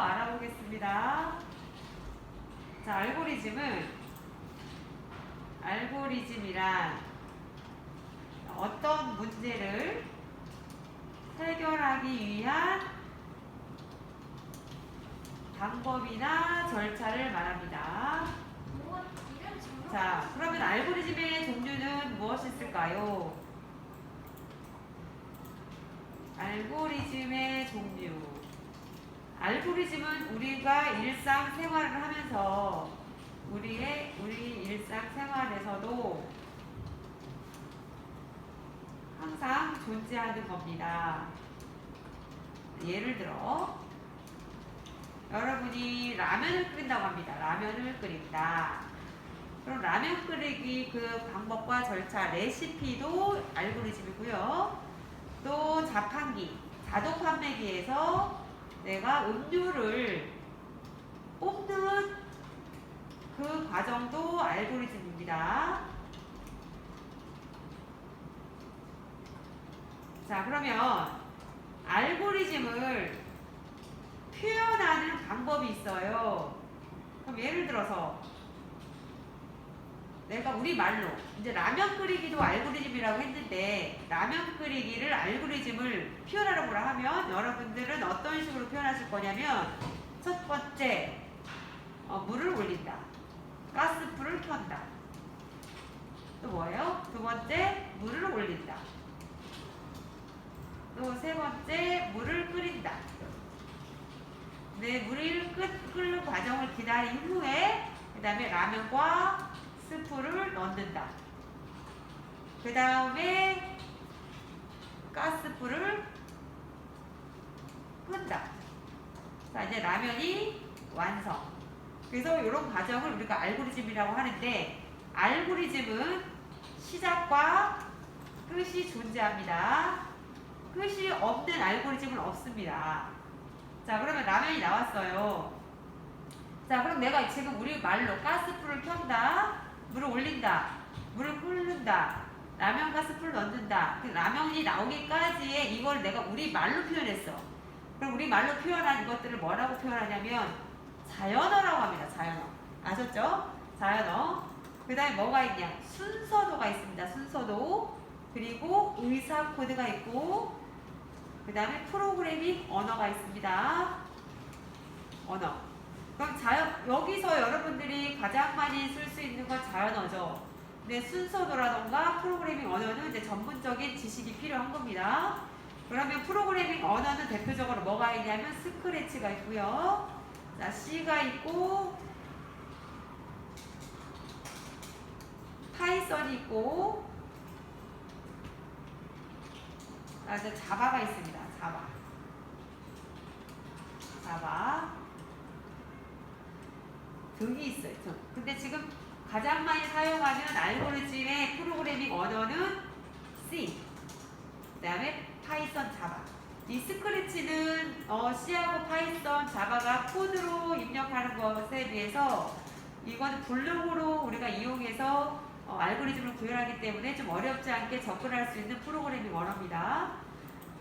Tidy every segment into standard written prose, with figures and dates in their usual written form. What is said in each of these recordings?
알아보겠습니다. 자, 알고리즘이란 어떤 문제를 해결하기 위한 방법이나 절차를 말합니다. 자, 그러면 알고리즘의 종류는 무엇이 있을까요? 알고리즘의 종류. 알고리즘은 우리가 일상생활을 하면서 우리 일상생활에서도 항상 존재하는 겁니다. 예를 들어 여러분이 라면을 끓인다고 합니다. 라면을 끓인다. 그럼 라면 끓이기 그 방법과 절차, 레시피도 알고리즘이고요. 또 자판기, 자동 판매기에서 내가 음료를 뽑는 그 과정도 알고리즘입니다. 자, 그러면 알고리즘을 표현하는 방법이 있어요. 그럼 예를 들어서 내가 우리말로 이제 라면 끓이기도 알고리즘이라고 했는데 라면 끓이기를 알고리즘을 표현하라고 하면 여러분들은 어떤 식으로 표현하실 거냐면 첫 번째 물을 올린다. 가스불을 켠다. 또 뭐예요? 두 번째 물을 올린다. 또 세 번째 물을 끓인다. 네, 물을 끓는 과정을 기다린 후에 그 다음에 라면과 스프를 넣는다. 그 다음에 가스불을 끈다. 자, 이제 라면이 완성. 그래서 이런 과정을 우리가 알고리즘이라고 하는데 알고리즘은 시작과 끝이 존재합니다. 끝이 없는 알고리즘은 없습니다. 자, 그러면 라면이 나왔어요. 자, 그럼 내가 지금 우리 말로 가스불을 켠다, 물을 올린다, 물을 끓는다, 라면 가스불 넣는다. 라면이 나오기까지의 이걸 내가 우리 말로 표현했어. 그럼 우리 말로 표현한 이것들을 뭐라고 표현하냐면 자연어라고 합니다. 자연어. 아셨죠? 자연어. 그 다음에 뭐가 있냐? 순서도가 있습니다. 순서도. 그리고 의사 코드가 있고 그 다음에 프로그래밍 언어가 있습니다. 언어. 그럼 여기서 여러분들이 가장 많이 쓸 수 있는 건 자연어죠. 근데 순서도라던가 프로그래밍 언어는 이제 전문적인 지식이 필요한 겁니다. 그러면 프로그래밍 언어는 대표적으로 뭐가 있냐면 스크래치가 있고요. 자, C가 있고 파이썬이 있고 이제 자바가 있습니다. 자바 등이 있어요. 근데 지금 가장 많이 사용하는 알고리즘의 프로그래밍 언어는 C, 그 다음에 파이썬, 자바. 이 스크래치는 C하고 파이썬, 자바가 코드로 입력하는 것에 비해서 이거는 블록으로 우리가 이용해서 알고리즘을 구현하기 때문에 좀 어렵지 않게 접근할 수 있는 프로그래밍 언어입니다.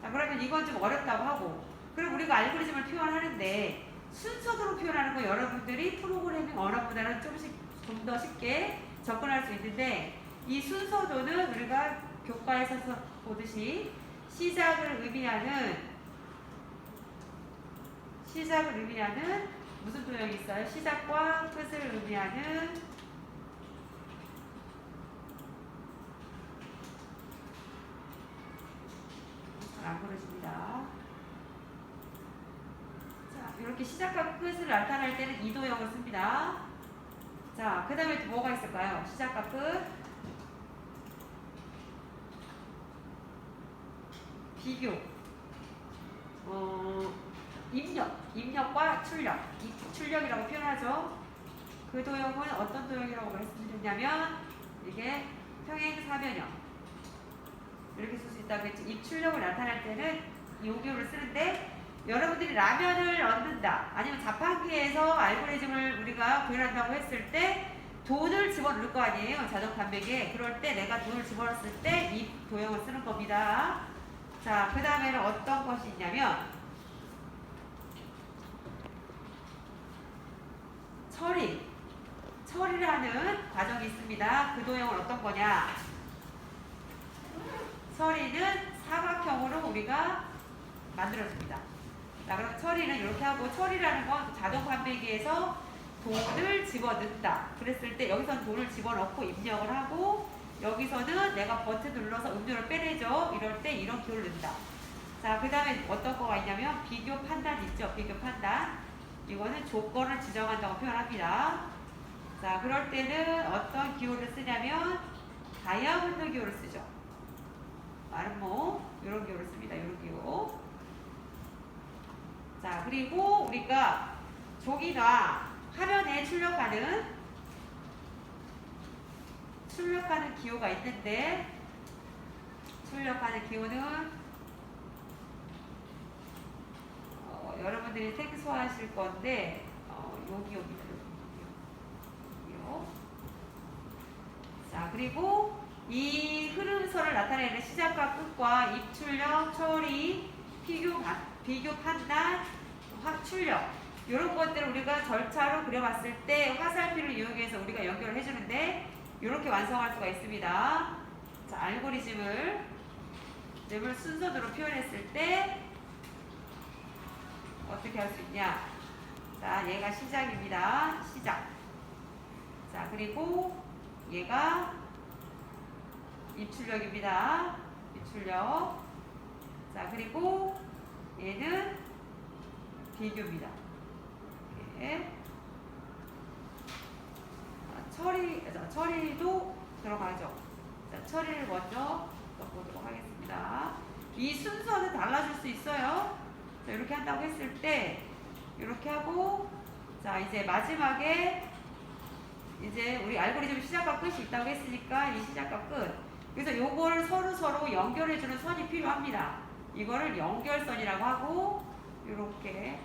자, 그러면 이건 좀 어렵다고 하고 그럼 우리가 알고리즘을 표현하는데 순서대로 표현하는 거 여러분들이 프로그래밍 언어보다는 좀 더 쉽게 접근할 수 있는데 이 순서도는 우리가 교과에서 보듯이 시작을 의미하는 무슨 도형이 있어요? 시작과 끝을 의미하는 안 그려집니다. 자, 이렇게 시작과 끝을 나타낼 때는 이 도형을 씁니다. 자, 그 다음에 또 뭐가 있을까요? 시작과 끝. 비교. 입력과 출력. 출력이라고 표현하죠. 그 도형은 어떤 도형이라고 말씀드렸냐면 이게 평행사변형. 이렇게 쓸 수 있다고 했죠. 입출력을 나타낼 때는 요교를 쓰는데 여러분들이 라면을 얻는다 아니면 자판기에서 알고리즘을 우리가 구현한다고 했을 때 돈을 집어넣을 거 아니에요. 자동 판매기에. 그럴 때 내가 돈을 집어넣었을 때 이 도형을 쓰는 겁니다. 자, 그 다음에는 어떤 것이 있냐면 출력하는 과정이 있습니다. 그 도형은 어떤 거냐? 처리는 사각형으로 우리가 만들어줍니다. 자, 그럼 처리는 이렇게 하고, 처리라는 건 자동 판매기에서 돈을 집어넣는다. 그랬을 때 여기서는 돈을 집어넣고 입력을 하고, 여기서는 내가 버튼 눌러서 음료를 빼내죠. 이럴 때 이런 기호를 넣는다. 자, 그 다음에 어떤 거가 있냐면 비교 판단 있죠. 비교 판단. 이거는 조건을 지정한다고 표현합니다. 자, 그럴 때는 어떤 기호를 쓰냐면 다이아몬드 기호를 쓰죠. 마름모 이런 기호를 씁니다. 이런 기호. 자, 그리고 우리가 종이나 화면에 출력하는 기호가 있는데, 출력하는 기호는 여러분들이 생소하실 건데 여기입니다. 여기요. 자, 그리고 이 흐름선을 나타내는 시작과 끝과 입출력, 처리, 비교 판단, 출력 이런 것들을 우리가 절차로 그려봤을 때 화살표를 이용해서 우리가 연결을 해주는데 이렇게 완성할 수가 있습니다. 자, 알고리즘을 순서대로 표현했을 때 어떻게 할 수 있냐? 자, 얘가 시작입니다. 시작. 자, 그리고 얘가 입출력입니다. 입출력. 자, 그리고 얘는 비교입니다. 이렇게. 처리도 들어가죠. 자, 처리를 먼저 넣어보도록 하겠습니다. 이 순서는 달라질 수 있어요. 자, 이렇게 한다고 했을 때 이렇게 하고, 자, 이제 마지막에 이제 우리 알고리즘 시작과 끝이 있다고 했으니까 이 시작과 끝. 그래서 요거를 서로 연결해주는 선이 필요합니다. 이거를 연결선이라고 하고, 이렇게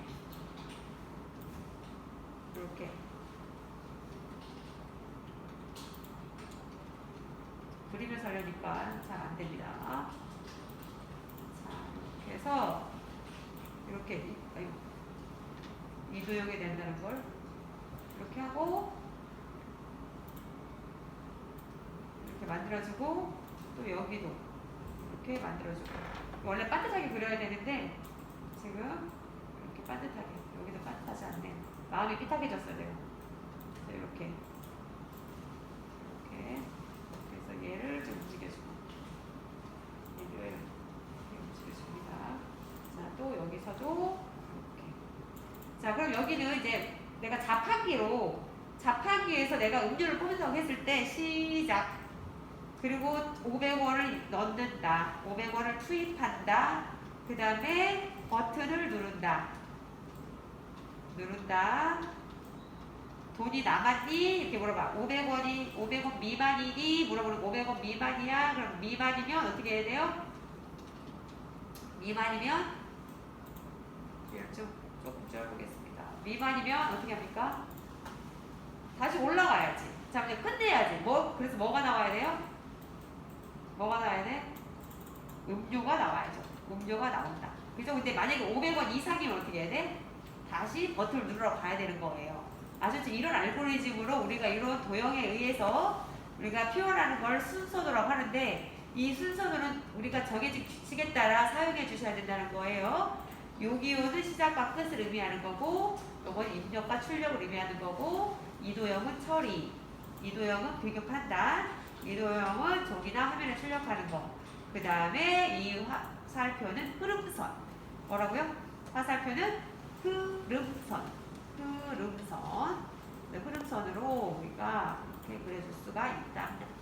그림을 살려니까 잘 안 됩니다. 자, 이렇게 해서 이렇게 이도형이 된다는 걸 이렇게 하고 이렇게 만들어주고, 또 여기도 이렇게 만들어주고. 원래 반듯하게 그려야 되는데 지금 이렇게 반듯하게, 여기도 반듯하지 않네. 마음이 삐딱해졌어요 내가. 자, 이렇게 그래서 얘를 좀 움직여주고, 얘를 이렇게 움직여줍니다. 자, 또 여기서도 이렇게. 자, 그럼 여기는 이제 내가 자판기에서 내가 음료를 뽑는다고 했을 때 시작. 그리고 500원을 넣는다. 500원을 투입한다. 그 다음에 버튼을 누른다. 돈이 남았니? 이렇게 물어봐. 500원 미만이니? 물어보는 500원 미만이야? 그럼 미만이면 어떻게 해야 돼요? 미만이면 조금 줄여보겠습니다. 미만이면 어떻게 합니까? 다시 올라가야지. 자, 이제 끝내야지. 그래서 뭐가 나와야 돼요? 뭐가 나와야 돼? 음료가 나와야죠. 음료가 나온다. 그죠? 근데 만약에 500원 이상이면 어떻게 해야 돼? 다시 버튼을 누르러 가야 되는 거예요. 아셨죠? 이런 알고리즘으로 우리가 이런 도형에 의해서 우리가 표현하는 걸 순서도라고 하는데, 이 순서도는 우리가 정해진 규칙에 따라 사용해 주셔야 된다는 거예요. 요 기호는 시작과 끝을 의미하는 거고, 요건 입력과 출력을 의미하는 거고, 이 도형은 처리, 이 도형은 비교 판단, 이 도형은 종이나 화면에 출력하는 거. 그 다음에 이 화살표는 흐름선. 뭐라고요? 화살표는 흐름선. 흐름선으로 우리가 이렇게 그려줄 수가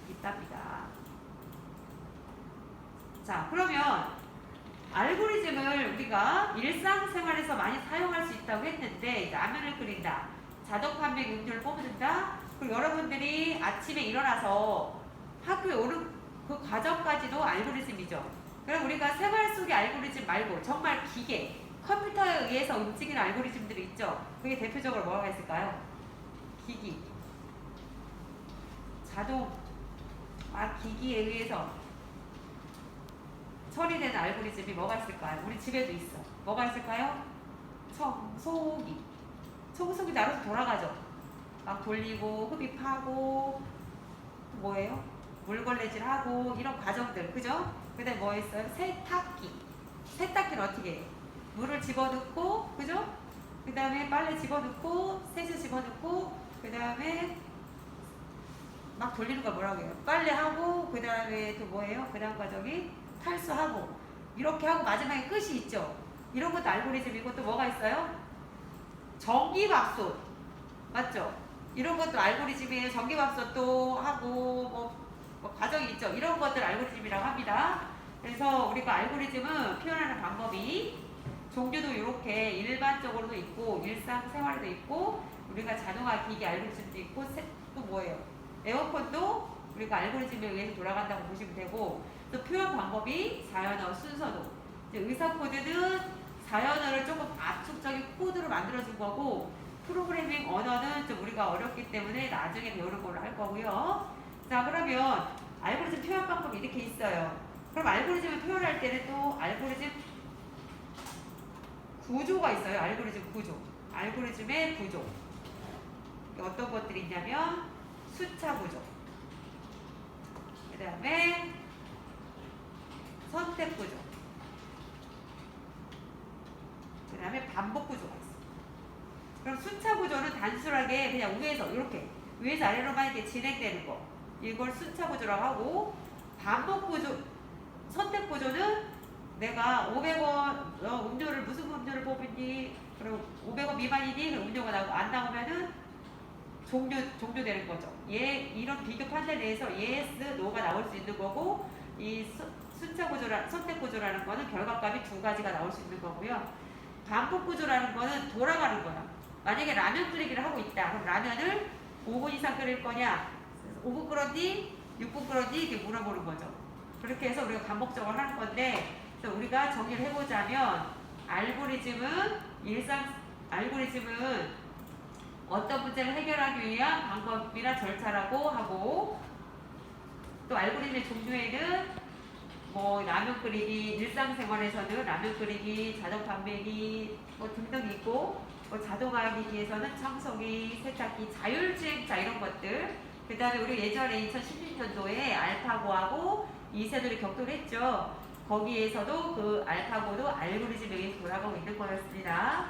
있답니다. 자, 그러면 알고리즘을 우리가 일상생활에서 많이 사용할 수 있다고 했는데, 라면을 끓인다, 자동 판매 음료를 뽑는다. 그리고 여러분들이 아침에 일어나서 학교에 오는 그 과정까지도 알고리즘이죠. 그럼 우리가 생활 속의 알고리즘 말고 정말 기계, 컴퓨터에 의해서 움직이는 알고리즘들이 있죠. 그게 대표적으로 뭐가 있을까요? 기기, 자동, 기기에 의해서 처리되는 알고리즘이 뭐가 있을까요? 우리 집에도 있어. 뭐가 있을까요? 청소기. 청소기도 알아서 돌아가죠. 막 돌리고 흡입하고 뭐예요? 물걸레질하고 이런 과정들 그죠? 그다음에 뭐 있어요? 세탁기. 세탁기는 어떻게 해요? 물을 집어넣고 그죠? 그 다음에 빨래 집어넣고 세수 집어넣고 그 다음에 막 돌리는 거 뭐라고 해요? 빨래하고 그 다음에 또 뭐예요? 그 다음 과정이 탈수하고 이렇게 하고 마지막에 끝이 있죠. 이런 것도 알고리즘이고 또 뭐가 있어요? 전기밥솥 맞죠? 이런 것도 알고리즘이에요. 전기밥솥도 하고 뭐 과정이 있죠. 이런 것들 알고리즘이라고 합니다. 그래서 우리가 알고리즘은 표현하는 방법이 종류도 이렇게 일반적으로도 있고 일상생활에도 있고 우리가 자동화 기기 알고리즘도 있고 또 뭐예요? 에어컨도 우리가 알고리즘에 의해서 돌아간다고 보시면 되고 또 표현 방법이 사연어 순서도 의사 코드는 사연어를 조금 압축적인 코드로 만들어준 거고 프로그래밍 언어는 좀 우리가 어렵기 때문에 나중에 배우는 걸로 할 거고요. 자 그러면 알고리즘 표현 방법이 이렇게 있어요. 그럼 알고리즘을 표현할 때는 또 알고리즘 구조가 있어요. 알고리즘 구조. 알고리즘의 구조. 어떤 것들이 있냐면 숫자 구조. 그 다음에 선택 구조. 그 다음에 반복 구조가 있어요. 그럼 숫자 구조는 단순하게 그냥 위에서 아래로만 이렇게 진행되는 거. 이걸 숫자 구조라고 하고 반복 구조, 선택 구조는 내가 500원 음료를 무슨 음료를 뽑았니? 그리고 500원 미만이니? 음료가 나오고 안 나오면은 종료되는 거죠. 이런 비교 판단 내에서 yes, no가 나올 수 있는 거고 이 숫자 선택 구조라는 거는 결과값이 두 가지가 나올 수 있는 거고요. 반복 구조라는 거는 돌아가는 거야. 만약에 라면 끓이기를 하고 있다. 그럼 라면을 5분 이상 끓일 거냐? 5분 끓었니? 6분 끓었니? 이렇게 물어보는 거죠. 그렇게 해서 우리가 반복적으로 하는 건데 그래서 우리가 정리를 해보자면 알고리즘은 어떤 문제를 해결하기 위한 방법이나 절차라고 하고 또 알고리즘의 종류에는 뭐 라면 끓이기, 일상생활에서는 라면 끓이기, 자동 판매기 뭐 등등 있고 뭐 자동화 기기에서는 청소기, 세탁기, 자율주행차 이런 것들 그 다음에 우리 예전에 2016년도에 알파고하고 이세돌이 격돌을 했죠. 거기에서도 그 알파고도 알고리즘에 의해서 돌아가고 있는 거였습니다.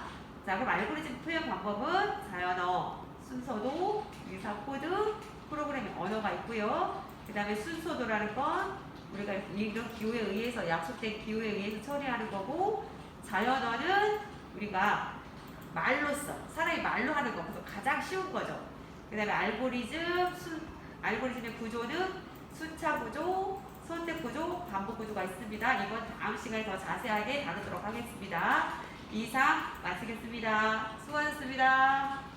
자 그럼 알고리즘 표현 방법은 자연어, 순서도, 의사코드, 프로그래밍 언어가 있고요. 그 다음에 순서도라는 건 우리가 이런 기호에 의해서 약속된 기호에 의해서 처리하는 거고 자연어는 우리가 말로써 사람이 말로 하는 거 그래서 가장 쉬운 거죠. 그 다음에 알고리즘의 구조는 숫자 구조, 선택 구조, 반복 구조가 있습니다. 이건 다음 시간에 더 자세하게 다루도록 하겠습니다. 이상 마치겠습니다. 수고하셨습니다.